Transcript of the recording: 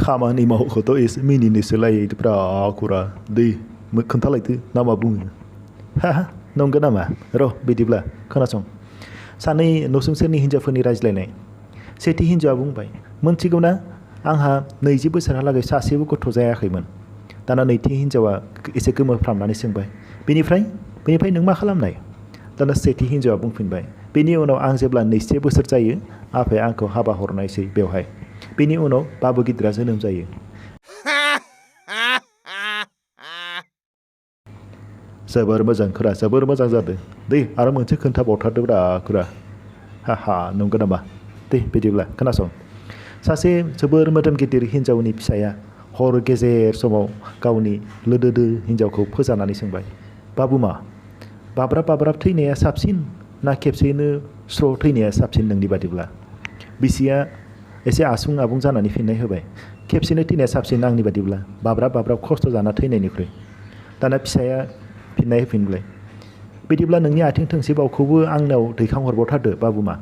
खामानि मावखौथ' एसे मिनिनोसो लायोब्रा खुरा दै खोन्थालायदो ना मा बुङो हा नंगौ नामा र' बिदिब्ला खोनासं सानै नसुंसेनि हिन्जावफोरनि रायज्लायनाय सेथि हिन्जावआ बुंबाय मोनथिगौना आंहा 20 बोसोरहालागै सासेबो गथ' जायाखैमोन दाना नैथि हिन्जावआ एसे गोमोफ्रामनानै सोंबाय बेनिफ्राय नों मा खालामनाय दाना सेथि हिन्जावआ बुंफिनबाय बेनि उनाव आं जेब्ला 2 बोसोर जायो आफाया आंखौ हाबा हरनायसै बेवहाय बेनि उनाव बाबु गिदिरा जोनोम जायो जोबोर मोजां खुरा जोबोर मोजां जादों दे आरो मोनसे खोन्थाबावथारदोब्रा खुरा हा नंगौ नामा दे बिदिब्ला खोनासं सासे जोबोर मोदोम गिदिर हिन्जावनि फिसाया हर गेजेर समाव गावनि लोदोदो हिन्जावखौ फोजानानै सोंबाय बाबुमा बाब्राब थैनाया साबसिन ना खेबसेयैनो स्र' थैनाया साबसिन नोंनि बादिब्ला बिसिया एसे आसुं आबुं जानानै फिननाय होबाय खेबसेनो थैनाया साबसिन आंनि बादिब्ला बाब्राब खस्थ' जाना थैनायनिख्रुइ दाना फिसाया फिननाय होफिनबाय बिदिब्ला नोंनि आथिं थोंसे बावखौबो आंनाव दैखांहरबावथारदो बाबुमा